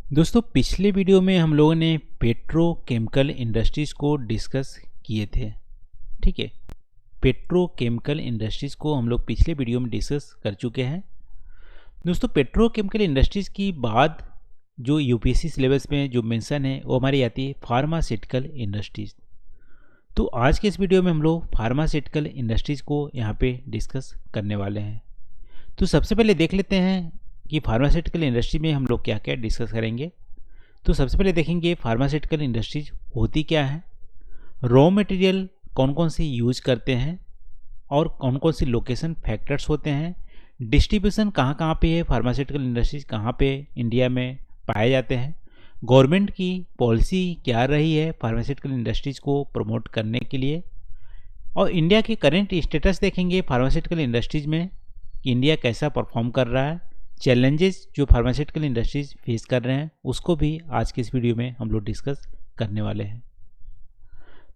दोस्तों पिछले वीडियो में हम लोगों ने पेट्रोकेमिकल इंडस्ट्रीज को डिस्कस किए थे। ठीक है, पेट्रोकेमिकल इंडस्ट्रीज को हम लोग पिछले वीडियो में डिस्कस कर चुके हैं। दोस्तों पेट्रोकेमिकल इंडस्ट्रीज की बाद जो यूपीएससी सिलेबस में जो मेंशन है वो हमारी आती है फार्मास्यूटिकल इंडस्ट्रीज। तो आज के इस वीडियो में हम लोग फार्मास्यूटिकल इंडस्ट्रीज को यहाँ पे डिस्कस करने वाले हैं। तो सबसे पहले देख लेते हैं कि फार्मास्यूटिकल इंडस्ट्री में हम लोग क्या क्या डिस्कस करेंगे। तो सबसे पहले देखेंगे फार्मास्यूटिकल इंडस्ट्रीज होती क्या है, रॉ मटेरियल कौन कौन सी यूज करते हैं और कौन कौन सी लोकेशन फैक्टर्स होते हैं, डिस्ट्रीब्यूशन कहाँ कहाँ पे है, फार्मास्यूटिकल इंडस्ट्रीज कहाँ पे इंडिया में पाए जाते हैं, गवर्नमेंट की पॉलिसी क्या रही है फार्मास्यूटिकल इंडस्ट्रीज को प्रमोट करने के लिए, और इंडिया के करेंट स्टेटस देखेंगे फार्मास्यूटिकल इंडस्ट्रीज में कि इंडिया कैसा परफॉर्म कर रहा है, चैलेंजेस जो फार्मास्यूटिकल इंडस्ट्रीज फेस कर रहे हैं उसको भी आज के इस वीडियो में हम लोग डिस्कस करने वाले हैं।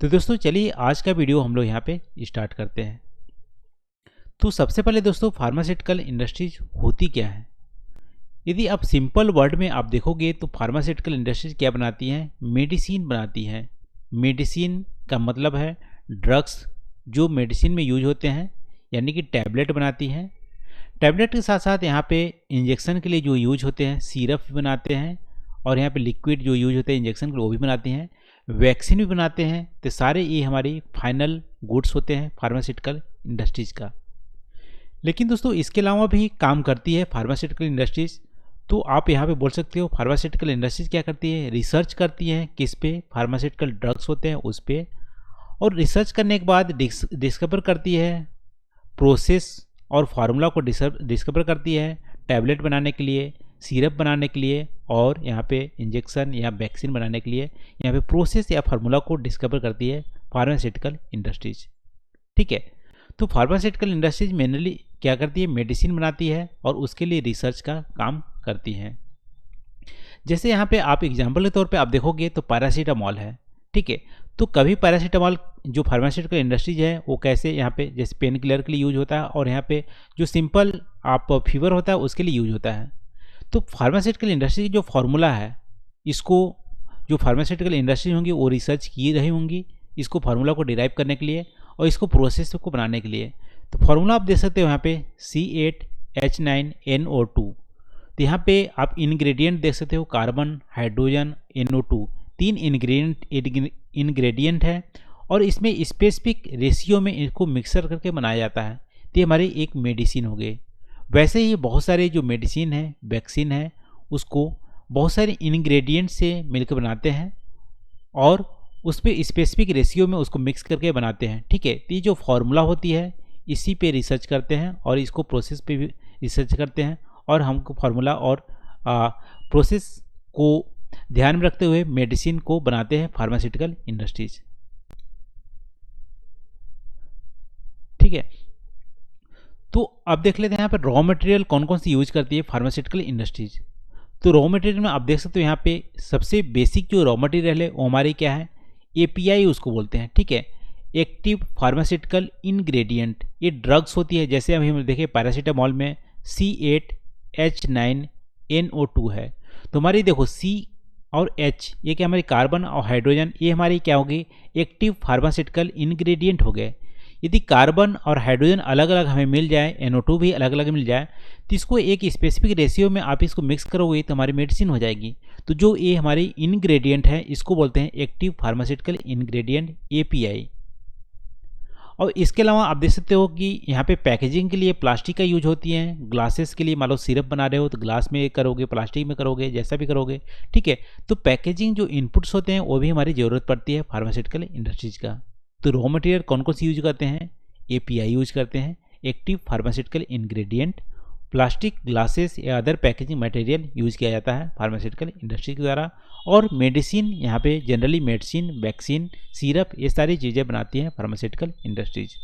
तो दोस्तों चलिए आज का वीडियो हम लोग यहाँ पे स्टार्ट करते हैं। तो सबसे पहले दोस्तों फार्मास्यूटिकल इंडस्ट्रीज होती क्या है। यदि आप सिंपल वर्ड में आप देखोगे तो फार्मास्यूटिकल इंडस्ट्रीज क्या बनाती हैं, मेडिसिन बनाती हैं। मेडिसिन का मतलब है ड्रग्स जो मेडिसिन में यूज होते हैं, यानी कि टैबलेट बनाती हैं। टैबलेट के साथ साथ यहाँ पे इंजेक्शन के लिए जो यूज होते हैं सिरप भी बनाते हैं, और यहाँ पे लिक्विड जो यूज होते हैं इंजेक्शन के लिए वो भी बनाते हैं, वैक्सीन भी बनाते हैं। तो सारे ये हमारी फाइनल गुड्स होते हैं फार्मास्यूटिकल इंडस्ट्रीज का। लेकिन दोस्तों इसके अलावा भी काम करती है फार्मास्यूटिकल इंडस्ट्रीज। तो आप यहाँ पे बोल सकते हो फार्मास्यूटिकल इंडस्ट्रीज क्या करती है, रिसर्च करती है किस पे, फार्मास्यूटिकल ड्रग्स होते हैं उस पर, और रिसर्च करने के बाद डिस्कवर करती है प्रोसेस और फार्मूला को डिस्कवर करती है टैबलेट बनाने के लिए, सिरप बनाने के लिए, और यहाँ पे इंजेक्शन या वैक्सीन बनाने के लिए यहाँ पे प्रोसेस या फार्मूला को डिस्कवर करती है फार्मास्यूटिकल इंडस्ट्रीज। ठीक है, तो फार्मास्यूटिकल इंडस्ट्रीज मेनली क्या करती है, मेडिसिन बनाती है और उसके लिए रिसर्च का काम करती है। जैसे यहाँ पे आप एग्जाम्पल के तौर पर आप देखोगे तो पैरासीटामॉल है। ठीक है, तो कभी पैरासीटामॉल जो फार्मास्यूटिकल इंडस्ट्रीज है वो कैसे यहाँ पे जैसे पेन किलर के लिए यूज होता है, और यहाँ पे जो सिंपल आप फीवर होता है उसके लिए यूज होता है। तो फार्मास्यूटिकल इंडस्ट्री की जो फार्मूला है, इसको जो फार्मास्यूटिकल इंडस्ट्री होंगी वो रिसर्च की रही होंगी इसको फार्मूला को डिराइव करने के लिए और इसको प्रोसेस को बनाने के लिए। तो फार्मूला आप देख सकते हो यहाँ पे C8H9NO2। तो यहाँ पे आप इंग्रेडिएंट देख सकते हो, कार्बन, हाइड्रोजन, NO2, 3 इंग्रेडिएंट है, और इसमें स्पेसिफिक रेशियो में इनको मिक्सर करके बनाया जाता है। तो ये हमारी एक मेडिसिन हो गई। वैसे ही बहुत सारे जो मेडिसिन है, वैक्सीन है, उसको बहुत सारे इंग्रेडिएंट से मिलकर बनाते हैं और उस पर स्पेसिफिक रेशियो में उसको मिक्स करके बनाते हैं। ठीक है, तो ये जो फार्मूला होती है इसी पे रिसर्च करते हैं और इसको प्रोसेस पे भी रिसर्च करते हैं, और हमको फार्मूला और प्रोसेस को ध्यान में रखते हुए मेडिसिन को बनाते हैं फार्मास्यूटिकल इंडस्ट्रीज। ठीक है, तो अब देख लेते हैं यहाँ पे रॉ मटेरियल कौन कौन सी यूज करती है फार्मास्यूटिकल इंडस्ट्रीज। तो रॉ मटेरियल में आप देख सकते हो यहाँ पे सबसे बेसिक जो रॉ मटेरियल है वो हमारी क्या है, एपीआई उसको बोलते हैं। ठीक है, एक्टिव फार्मास्यूटिकल इंग्रेडिएंट, ये ड्रग्स होती है। जैसे अभी हम देखें पैरासीटामॉल में C8H9NO2 है, तो हमारी देखो C और H ये क्या हमारी कार्बन और हाइड्रोजन, ये हमारी क्या होगी, एक्टिव फार्मास्यूटिकल इंग्रेडिएंट हो गए। यदि कार्बन और हाइड्रोजन अलग अलग हमें मिल जाए, NO2 भी अलग अलग मिल जाए, तो इसको एक स्पेसिफिक रेशियो में आप इसको मिक्स करोगे तो हमारी मेडिसिन हो जाएगी। तो जो ये हमारी इंग्रेडिएंट है इसको बोलते हैं एक्टिव फार्मास्यूटिकल इंग्रेडिएंट API। और इसके अलावा आप देख सकते हो कि यहाँ पे पैकेजिंग के लिए प्लास्टिक का यूज होती है। ग्लासेस के लिए मान लो सिरप बना रहे हो तो ग्लास में करोगे, प्लास्टिक में करोगे, जैसा भी करोगे। ठीक है, तो पैकेजिंग जो इनपुट्स होते हैं वो भी हमारी ज़रूरत पड़ती है फार्मास्यूटिकल इंडस्ट्रीज का। तो रॉ मटेरियल कौन कौन सी यूज करते हैं, API यूज करते हैं, active pharmaceutical ingredient, plastic, glasses या अदर पैकेजिंग मटेरियल यूज किया जाता है फार्मास्यूटिकल इंडस्ट्री के द्वारा। और मेडिसिन यहाँ पे जनरली मेडिसिन, वैक्सीन, सिरप, ये सारी चीज़ें बनाती हैं फार्मास्यूटिकल इंडस्ट्रीज।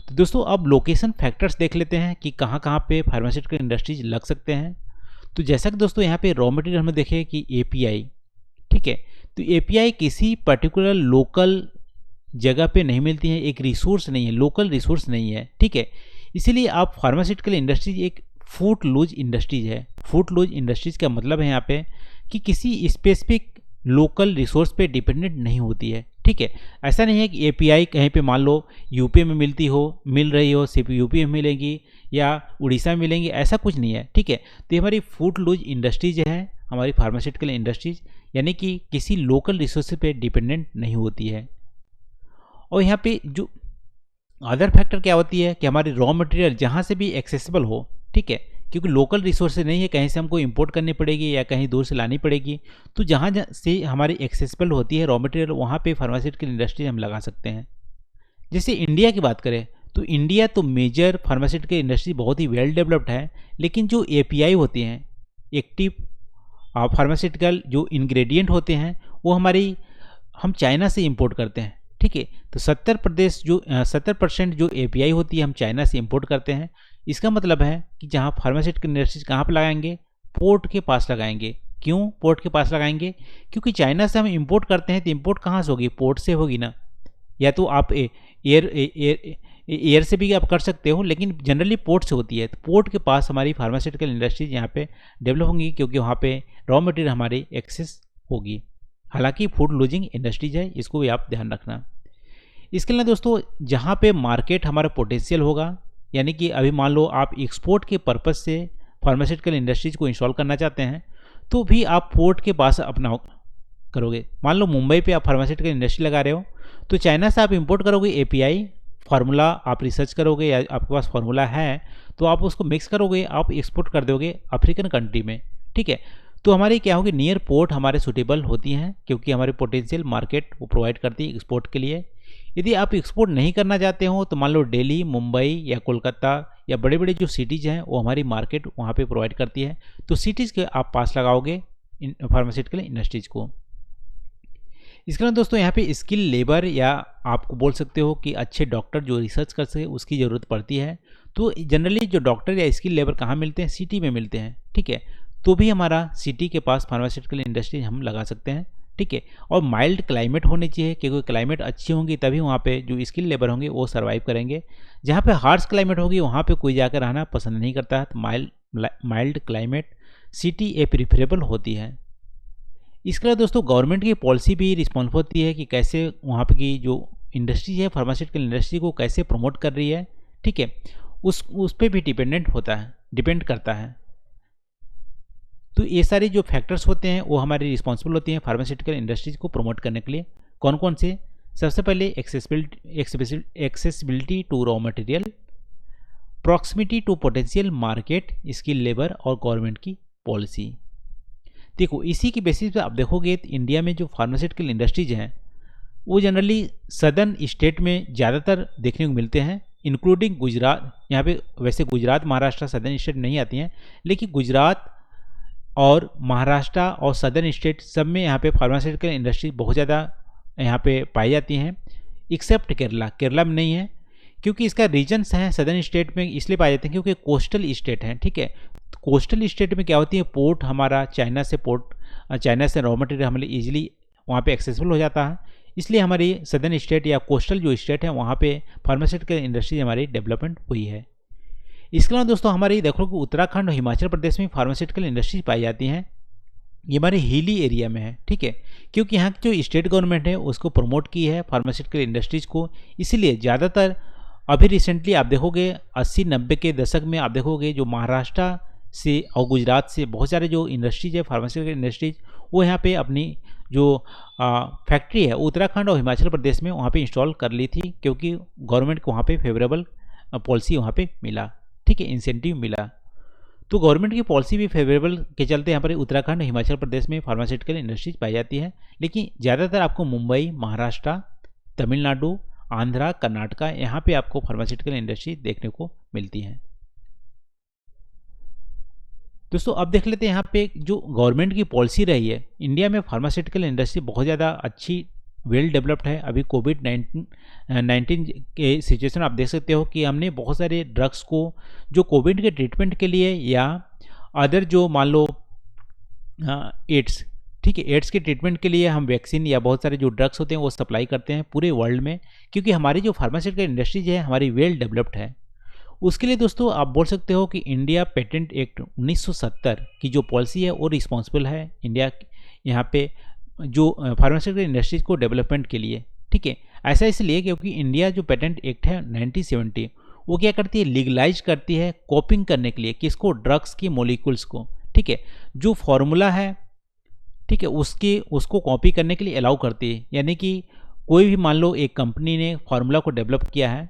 तो दोस्तों अब लोकेशन फैक्टर्स देख लेते हैं कि कहाँ कहाँ पे फार्मास्यूटिकल इंडस्ट्रीज लग सकते हैं। तो जैसा कि दोस्तों यहाँ पे रॉ मटेरियल हमें देखें कि API। ठीक है, तो API किसी पर्टिकुलर लोकल जगह पे नहीं मिलती है, एक रिसोर्स नहीं है, लोकल रिसोर्स नहीं है। ठीक है, इसीलिए आप फार्मास्यूटिकल इंडस्ट्रीज एक फूट लूज इंडस्ट्रीज है। फूट लूज इंडस्ट्रीज का मतलब है यहाँ पे कि किसी स्पेसिफिक लोकल रिसोर्स पे डिपेंडेंट नहीं होती है। ठीक है, ऐसा नहीं है कि एपीआई कहीं पे मान लो यूपी में मिल रही हो, सिर्फ यूपी में मिलेगी या उड़ीसा में मिलेंगी, ऐसा कुछ नहीं है। ठीक है, तो ये हमारी फूड लूज इंडस्ट्रीज है, हमारी फार्मास्यूटिकल इंडस्ट्रीज, यानी कि किसी लोकल रिसोर्स पे डिपेंडेंट नहीं होती है। और यहाँ पे जो अदर फैक्टर क्या होती है कि हमारी रॉ मटेरियल जहाँ से भी एक्सेसिबल हो। ठीक है, क्योंकि लोकल रिसोर्स नहीं है, कहीं से हमको इंपोर्ट करनी पड़ेगी या कहीं दूर से लानी पड़ेगी, तो जहाँ से हमारी एक्सेसिबल होती है रॉ मटेरियल, वहाँ पे फार्मास्यूटिकल इंडस्ट्री हम लगा सकते हैं। जैसे इंडिया की बात करें तो इंडिया तो मेजर फार्मास्यूटिकल इंडस्ट्री बहुत ही वेल डेवलप्ड है, लेकिन जो एपीआई होती हैं, एक्टिव फार्मास्यूटिकल जो इंग्रेडिएंट होते हैं, वो हम चाइना से इंपोर्ट करते हैं। ठीक है, तो 70% जो एपीआई होती है हम चाइना से इंपोर्ट करते हैं। इसका मतलब है कि जहाँ फार्मास्यूटिकल इंडस्ट्रीज कहाँ पर लगाएंगे, पोर्ट के पास लगाएंगे। क्यों पोर्ट के पास लगाएंगे? क्योंकि चाइना से हम इंपोर्ट करते हैं तो इंपोर्ट कहाँ से होगी, पोर्ट से होगी ना। या तो आप एयर से भी आप कर सकते हो, लेकिन जनरली पोर्ट से होती है। तो पोर्ट के पास हमारी फार्मास्यूटिकल इंडस्ट्रीज यहाँ पे डेवलप होंगी, क्योंकि वहाँ पे रॉ मटेरियल हमारी एक्सेस होगी। हालांकि फूड लूजिंग इंडस्ट्रीज है, इसको भी आप ध्यान रखना। इसके अलावा दोस्तों, जहाँ पे मार्केट हमारा पोटेंशियल होगा, यानी कि अभी मान लो आप एक्सपोर्ट के पर्पज़ से फार्मास्यूटिकल इंडस्ट्रीज को इंस्टॉल करना चाहते हैं, तो भी आप पोर्ट के पास अपना करोगे। मान लो मुंबई पे आप फार्मास्यूटिकल इंडस्ट्री लगा रहे हो, तो चाइना से आप इंपोर्ट करोगे एपीआई, फार्मूला आप रिसर्च करोगे या आपके पास फार्मूला है तो आप उसको मिक्स करोगे, आप एक्सपोर्ट कर दोगे अफ्रीकन कंट्री में। ठीक है, तो हमारी क्या होगी, नियर पोर्ट हमारे सूटेबल होती हैं, क्योंकि हमारे पोटेंशियल मार्केट वो प्रोवाइड करती है एक्सपोर्ट के लिए। यदि आप एक्सपोर्ट नहीं करना चाहते हो तो मान लो दिल्ली, मुंबई या कोलकाता या बड़े बड़े जो सिटीज़ हैं वो हमारी मार्केट वहाँ पे प्रोवाइड करती है, तो सिटीज़ के आप पास लगाओगे फार्मास्यूटिकल इंडस्ट्रीज को। इसके अलावा दोस्तों, यहाँ पे स्किल लेबर या आपको बोल सकते हो कि अच्छे डॉक्टर जो रिसर्च कर सके उसकी ज़रूरत पड़ती है। तो जनरली जो डॉक्टर या स्किल लेबर कहाँ मिलते हैं, सिटी में मिलते हैं। ठीक है, तो भी हमारा सिटी के पास फार्मास्यूटिकल इंडस्ट्री हम लगा सकते हैं। ठीक है, और माइल्ड क्लाइमेट होनी चाहिए, क्योंकि क्लाइमेट अच्छी होंगी तभी वहाँ पे जो स्किल लेबर होंगे वो सर्वाइव करेंगे। जहाँ पे हार्श क्लाइमेट होगी वहाँ पे कोई जाकर रहना पसंद नहीं करता है, तो माइल्ड क्लाइमेट सिटी ए प्रिफरेबल होती है। इसके अलावा दोस्तों, गवर्नमेंट की पॉलिसी भी रिस्पॉन्सिबल होती है कि कैसे वहाँ पे की जो इंडस्ट्री है फार्मास्यूटिकल इंडस्ट्री को कैसे प्रमोट कर रही है। ठीक है, उस पर भी डिपेंड करता है। तो ये सारे जो फैक्टर्स होते हैं वो हमारी रिस्पॉन्सिबल होती हैं फार्मास्यूटिकल इंडस्ट्रीज को प्रमोट करने के लिए। कौन कौन से? सबसे पहले accessibility to raw material, proximity to potential market, skill labour और गवर्नमेंट की पॉलिसी। देखो, इसी की बेसिस पे आप देखोगे तो इंडिया में जो फार्मास्यूटिकल इंडस्ट्रीज हैं वो जनरली सदर्न स्टेट में ज़्यादातर देखने को मिलते हैं, इंक्लूडिंग गुजरात। यहाँ पे वैसे गुजरात, महाराष्ट्र सदर्न स्टेट नहीं आती हैं, लेकिन गुजरात और महाराष्ट्र और सदर्न स्टेट सब में यहाँ पे फार्मास्यूटिकल इंडस्ट्री बहुत ज़्यादा यहाँ पे पाई जाती हैं, एक्सेप्ट केरला में नहीं है, क्योंकि इसका रीजन्स हैं सदर्न स्टेट में इसलिए पाए जाते हैं क्योंकि कोस्टल स्टेट हैं। ठीक है, तो कोस्टल स्टेट में क्या होती है, पोर्ट हमारा चाइना से रॉ मटेरियल हमारे ईजिली वहाँ पे एक्सेसिबल हो जाता है, इसलिए हमारी सदर्न स्टेट या कोस्टल जो स्टेट है वहाँ पे फार्मास्यूटिकल इंडस्ट्री हमारी डेवलपमेंट हुई है। इसके अलावा दोस्तों, हमारे देखो कि उत्तराखंड और हिमाचल प्रदेश में फार्मास्यूटिकल इंडस्ट्री पाई जाती हैं, ये हमारे हिली एरिया में है। ठीक है, क्योंकि यहाँ की जो स्टेट गवर्नमेंट है उसको प्रमोट की है फार्मास्यूटिकल इंडस्ट्रीज को, इसीलिए ज़्यादातर अभी रिसेंटली आप देखोगे 80-90 के दशक में आप देखोगे जो महाराष्ट्र से और गुजरात से बहुत सारे जो इंडस्ट्रीज है फार्मास्यूटिकल इंडस्ट्रीज वो यहाँ पे अपनी जो फैक्ट्री है उत्तराखंड और हिमाचल प्रदेश में वहाँ पे इंस्टॉल कर ली थी, क्योंकि गवर्नमेंट को वहाँ पे फेवरेबल पॉलिसी वहाँ पे मिला। ठीक है, इंसेंटिव मिला, तो गवर्नमेंट की पॉलिसी भी फेवरेबल के चलते यहाँ पर उत्तराखंड हिमाचल प्रदेश में फार्मास्यूटिकल इंडस्ट्रीज पाई जाती है। लेकिन ज़्यादातर आपको मुंबई, महाराष्ट्र, तमिलनाडु, आंध्रा, कर्नाटका यहाँ पे आपको फार्मास्यूटिकल इंडस्ट्री देखने को मिलती है। दोस्तों, अब देख लेते हैं यहाँ पे जो गवर्नमेंट की पॉलिसी रही है, इंडिया में फार्मास्यूटिकल इंडस्ट्री बहुत ज़्यादा अच्छी वेल डेवलप्ड है। अभी कोविड-19 के सिचुएशन आप देख सकते हो कि हमने बहुत सारे ड्रग्स को जो कोविड के ट्रीटमेंट के लिए या अदर जो मान लो एड्स, ठीक है, एड्स के ट्रीटमेंट के लिए हम वैक्सीन या बहुत सारे जो ड्रग्स होते हैं वो सप्लाई करते हैं पूरे वर्ल्ड में, क्योंकि हमारी जो फार्मास्यूटिकल इंडस्ट्रीज है हमारी वेल डेवलप्ड है। उसके लिए दोस्तों आप बोल सकते हो कि इंडिया पेटेंट एक्ट 1970 की जो पॉलिसी है वो रिस्पॉन्सिबल है इंडिया यहाँ पे जो फार्मास्यूटिकल इंडस्ट्रीज को डेवलपमेंट के लिए, ठीक है। ऐसा इसलिए क्योंकि इंडिया जो पेटेंट एक्ट है 1970 वो क्या करती है, लीगलाइज करती है कॉपिंग करने के लिए किसको, ड्रग्स की मॉलिक्यूल्स को, ठीक है। जो फॉर्मूला है, ठीक है, उसको कॉपी करने के लिए अलाउ करती है। यानी कि कोई भी मान लो एक कंपनी ने फार्मूला को डेवलप किया है,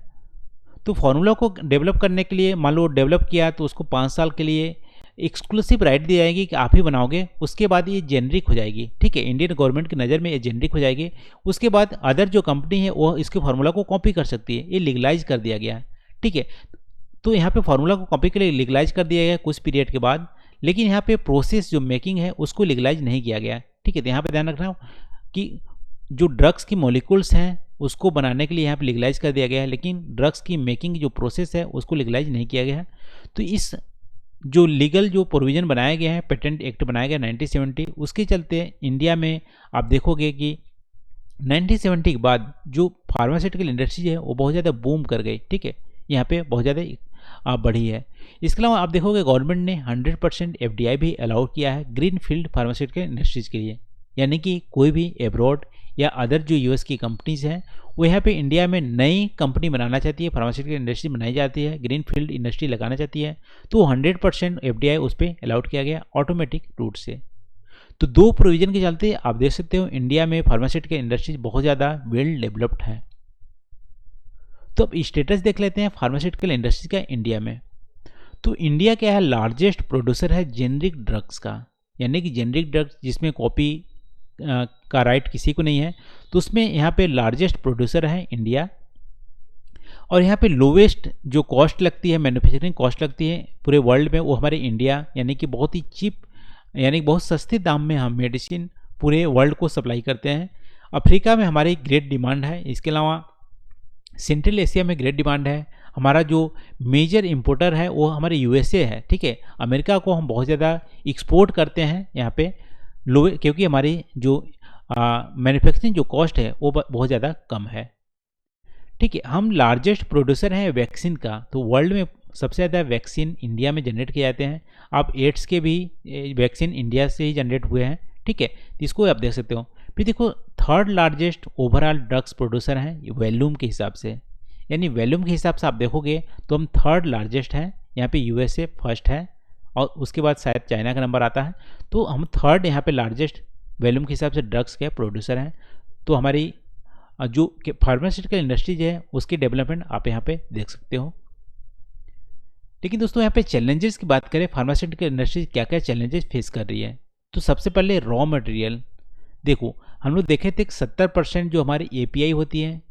तो फार्मूला को डेवलप करने के लिए मान लो डेवलप किया तो उसको 5 साल के लिए एक्सक्लूसिव राइट दी जाएगी कि आप ही बनाओगे। उसके बाद ये जेनरिक हो जाएगी, ठीक है, इंडियन गवर्नमेंट की नज़र में ये जेनरिक हो जाएगी। उसके बाद अदर जो कंपनी है वो इसके फार्मूला को कॉपी कर सकती है। ये लीगलाइज कर दिया गया है, ठीक है। तो यहाँ पे फार्मूला को कॉपी के लिए लीगलाइज कर दिया गया कुछ पीरियड के बाद, लेकिन यहाँ पे प्रोसेस जो मेकिंग है उसको लीगलाइज नहीं किया गया, ठीक है। तो यहाँ पे ध्यान रखना कि जो ड्रग्स की मॉलिक्यूल्स हैं उसको बनाने के लिए यहाँ पे लीगलाइज कर दिया गया है, लेकिन ड्रग्स की मेकिंग जो प्रोसेस है उसको लीगलाइज नहीं किया गया है। तो इस जो लीगल जो प्रोविज़न बनाया गया है, पेटेंट एक्ट बनाया गया 1970, उसके चलते इंडिया में आप देखोगे कि 1970 के बाद जो फार्मास्यूटिकल इंडस्ट्री है वो बहुत ज़्यादा बूम कर गई, ठीक है, यहाँ पे बहुत ज़्यादा बढ़ी है। इसके अलावा आप देखोगे गवर्नमेंट ने 100% FDI भी अलाउ किया है ग्रीन फील्ड फार्मास्यूटिकल इंडस्ट्रीज़ के लिए। यानी कि कोई भी एब्रॉड या अदर जो US की कंपनीज़ हैं वो यहाँ पे इंडिया में नई कंपनी बनाना चाहती है, फार्मास्यूटिकल इंडस्ट्री बनाई जाती है, ग्रीन फील्ड इंडस्ट्री लगाना चाहती है, तो 100% FDI उस पर अलाउड किया गया ऑटोमेटिक रूट से। तो दो प्रोविज़न के चलते आप देख सकते हो इंडिया में फार्मास्यूटिकल इंडस्ट्रीज बहुत ज़्यादा वेल डेवलप्ड है। तो अब स्टेटस देख लेते हैं फार्मास्यूटिकल इंडस्ट्रीज का इंडिया में। तो इंडिया क्या है, लार्जेस्ट प्रोड्यूसर है जेनरिक ड्रग्स का, यानी कि जेनरिक ड्रग्स जिसमें कॉपी का राइट किसी को नहीं है, तो उसमें यहाँ पे लार्जेस्ट प्रोड्यूसर है इंडिया। और यहाँ पे लोवेस्ट जो कॉस्ट लगती है, मैन्युफैक्चरिंग कॉस्ट लगती है पूरे वर्ल्ड में, वो हमारे इंडिया, यानी कि बहुत ही चीप, यानी बहुत सस्ते दाम में हम मेडिसिन पूरे वर्ल्ड को सप्लाई करते हैं। अफ्रीका में हमारी ग्रेट डिमांड है, इसके अलावा सेंट्रल एशिया में ग्रेट डिमांड है। हमारा जो मेजर इंपोर्टर है वो हमारे USA है, ठीक है। अमेरिका को हम बहुत ज़्यादा एक्सपोर्ट करते हैं यहाँ पे लो, क्योंकि हमारी जो मैन्युफैक्चरिंग जो कॉस्ट है वो बहुत ज़्यादा कम है, ठीक है। हम लार्जेस्ट प्रोड्यूसर हैं वैक्सीन का, तो वर्ल्ड में सबसे ज़्यादा वैक्सीन इंडिया में जनरेट किए जाते हैं। आप एड्स के भी वैक्सीन इंडिया से ही जनरेट हुए हैं, ठीक है, इसको आप देख सकते हो। फिर देखो third largest overall drugs producer हैं वॉल्यूम के हिसाब से, यानी वॉल्यूम के हिसाब से आप देखोगे तो हम थर्ड लार्जेस्ट हैं। यहाँ पे USA फर्स्ट है और उसके बाद शायद चाइना का नंबर आता है, तो हम थर्ड यहाँ पे लार्जेस्ट वॉल्यूम के हिसाब से ड्रग्स के प्रोड्यूसर हैं। तो हमारी जो फार्मास्यूटिकल इंडस्ट्रीज है उसकी डेवलपमेंट आप यहाँ पे देख सकते हो। लेकिन दोस्तों यहाँ पे चैलेंजेस की बात करें, फार्मास्यूटिकल इंडस्ट्री क्या क्या चैलेंजेस फेस कर रही है, तो सबसे पहले रॉ मटेरियल। देखो हम लोग देखे थे 70% जो हमारी API होती है,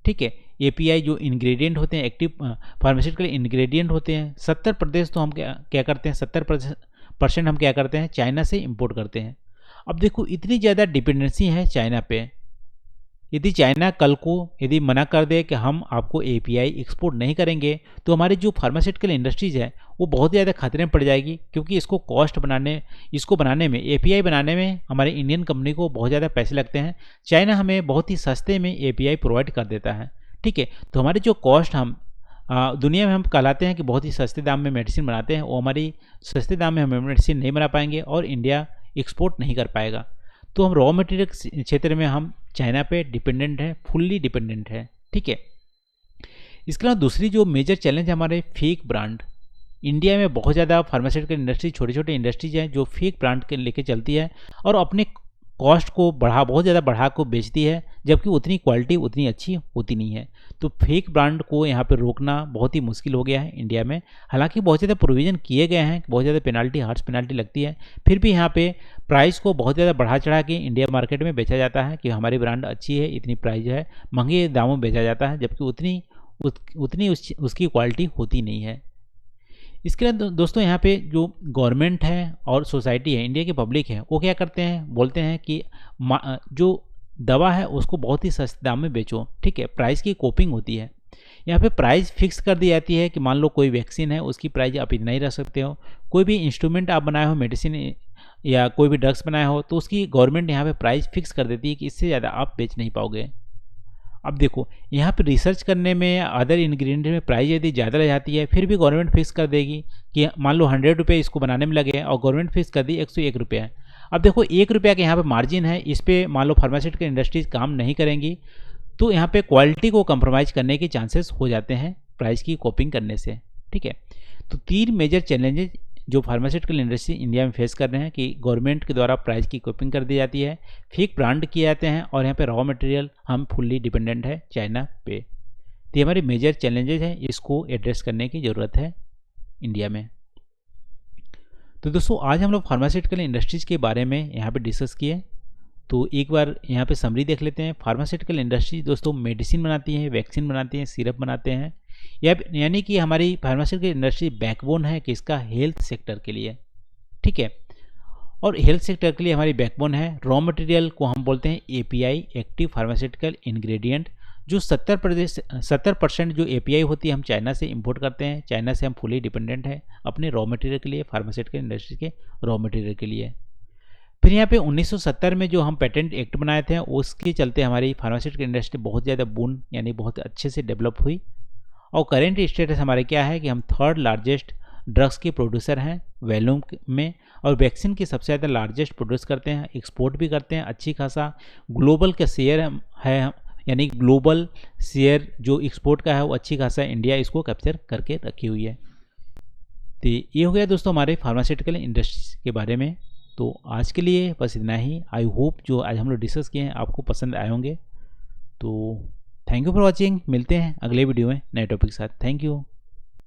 ठीक है, API जो इंग्रेडिएंट होते हैं, एक्टिव फार्मास्यूटिकल इंग्रेडिएंट होते हैं, 70% तो हम क्या करते हैं, 70% हम क्या करते हैं, चाइना से इंपोर्ट करते हैं। अब देखो इतनी ज़्यादा डिपेंडेंसी है चाइना पे, यदि चाइना कल को यदि मना कर दे कि हम आपको API एक्सपोर्ट नहीं करेंगे, तो हमारी जो फार्मास्यूटिकल इंडस्ट्रीज है वो बहुत ज़्यादा खतरे में पड़ जाएगी, क्योंकि इसको बनाने में API बनाने में हमारे इंडियन कंपनी को बहुत ज़्यादा पैसे लगते हैं। चाइना हमें बहुत ही सस्ते में API प्रोवाइड कर देता है, ठीक है। तो हमारी जो कॉस्ट हम दुनिया में हम कहलाते हैं कि बहुत ही सस्ते दाम में मेडिसिन बनाते हैं, वो हमारी सस्ते दाम में हमें मेडिसिन नहीं बना पाएंगे और इंडिया एक्सपोर्ट नहीं कर पाएगा। तो हम रॉ मटेरियल क्षेत्र में हम चाइना पे डिपेंडेंट है, फुल्ली डिपेंडेंट है, ठीक है। इसके अलावा दूसरी जो मेजर चैलेंज है हमारे फेक ब्रांड। इंडिया में बहुत ज़्यादा फार्मास्यूटिकल इंडस्ट्री, छोटे छोटे इंडस्ट्रीज हैं जो फेक ब्रांड के लेके चलती है और अपने कॉस्ट को बहुत ज़्यादा बढ़ा को बेचती है, जबकि उतनी क्वालिटी उतनी अच्छी होती नहीं है। तो फेक ब्रांड को यहाँ पे रोकना बहुत ही मुश्किल हो गया है इंडिया में। हालांकि बहुत ज़्यादा प्रोविज़न किए गए हैं, बहुत ज़्यादा पेनाल्टी, हार्श पेनाल्टी लगती है, फिर भी यहाँ पे प्राइस को बहुत ज़्यादा बढ़ा चढ़ा के इंडिया मार्केट में बेचा जाता है कि हमारी ब्रांड अच्छी है, इतनी प्राइस है, महंगे दामों में बेचा जाता है, जबकि उतनी उसकी क्वालिटी होती नहीं है। इसके लिए दोस्तों यहाँ पे जो गवर्नमेंट है और सोसाइटी है, इंडिया की पब्लिक है, वो क्या करते हैं, बोलते हैं कि जो दवा है उसको बहुत ही सस्ते दाम में बेचो, ठीक है, प्राइस की कोपिंग होती है। यहाँ पे प्राइस फिक्स कर दी जाती है कि मान लो कोई वैक्सीन है उसकी प्राइस आप इतना ही रख सकते हो, कोई भी इंस्ट्रूमेंट आप बनाए हो, मेडिसिन या कोई भी ड्रग्स बनाए हो, तो उसकी गवर्नमेंट यहाँ पे प्राइस फिक्स कर देती है कि इससे ज़्यादा आप बेच नहीं पाओगे। अब देखो यहाँ पे रिसर्च करने में अदर इंग्रेडिएंट में प्राइस यदि ज़्यादा रह जाती है, फिर भी गवर्नमेंट फिक्स कर देगी कि मान लो 100 रुपये इसको बनाने में लगे और गवर्नमेंट फिक्स कर दी 101 रुपया है। अब देखो 1 रुपया का यहाँ पे मार्जिन है, इस पर मान लो फार्मास्यूटिकल इंडस्ट्रीज काम नहीं करेंगी तो यहाँ पे क्वालिटी को कंप्रोमाइज़ करने के चांसेस हो जाते हैं प्राइस की कॉपिंग करने से। ठीक है, तो 3 मेजर चैलेंजेस जो फार्मास्यूटिकल इंडस्ट्री इंडिया में फेस कर रहे हैं कि गवर्नमेंट के द्वारा प्राइस की कॉपिंग कर दी जाती है, फेक ब्रांड किए जाते हैं और यहाँ पे रॉ मटेरियल हम फुल्ली डिपेंडेंट है चाइना पे। तो ये हमारे मेजर चैलेंजेस हैं, इसको एड्रेस करने की ज़रूरत है इंडिया में। तो दोस्तों आज हम लोग फार्मास्यूटिकल इंडस्ट्रीज़ के बारे में यहाँ पे डिस्कस किए। तो एक बार यहाँ पे समरी देख लेते हैं। फार्मास्यूटिकल इंडस्ट्री दोस्तों मेडिसिन बनाती है, वैक्सीन बनाती हैं, सिरप बनाते हैं, यानी कि हमारी फार्मास्यूटिकल इंडस्ट्री बैकबोन है किसका, हेल्थ सेक्टर के लिए। ठीक है, और हेल्थ सेक्टर के लिए हमारी बैकबोन है। रॉ मटेरियल को हम बोलते हैं एपीआई, एक्टिव फार्मास्यूटिकल इंग्रेडिएंट, जो 70% जो एपीआई होती है हम चाइना से इंपोर्ट करते हैं। चाइना से हम फुली डिपेंडेंट है अपने रॉ मटेरियल के लिए, फार्मास्यूटिकल इंडस्ट्री के रॉ मटेरियल के लिए। फिर यहाँ पे 1970 में जो हम पेटेंट एक्ट बनाए थे उसके चलते हमारी फार्मास्यूटिकल इंडस्ट्री बहुत ज़्यादा बून यानी बहुत अच्छे से डेवलप हुई। और करेंट स्टेटस हमारे क्या है कि हम 3rd लार्जेस्ट ड्रग्स के प्रोड्यूसर हैं वॉल्यूम में, और वैक्सीन की सबसे ज़्यादा लार्जेस्ट प्रोड्यूस करते हैं, एक्सपोर्ट भी करते हैं अच्छी खासा। ग्लोबल का शेयर है, यानी ग्लोबल शेयर जो एक्सपोर्ट का है वो अच्छी खासा इंडिया इसको कैप्चर करके रखी हुई है। तो ये हो गया दोस्तों हमारे फार्मास्यूटिकल इंडस्ट्री के बारे में। तो आज के लिए बस इतना ही। आई होप जो आज हम लोग डिस्कस किए हैं आपको पसंद आए होंगे। तो थैंक यू फॉर वॉचिंग, मिलते हैं अगले वीडियो में नए टॉपिक के साथ। Thank you.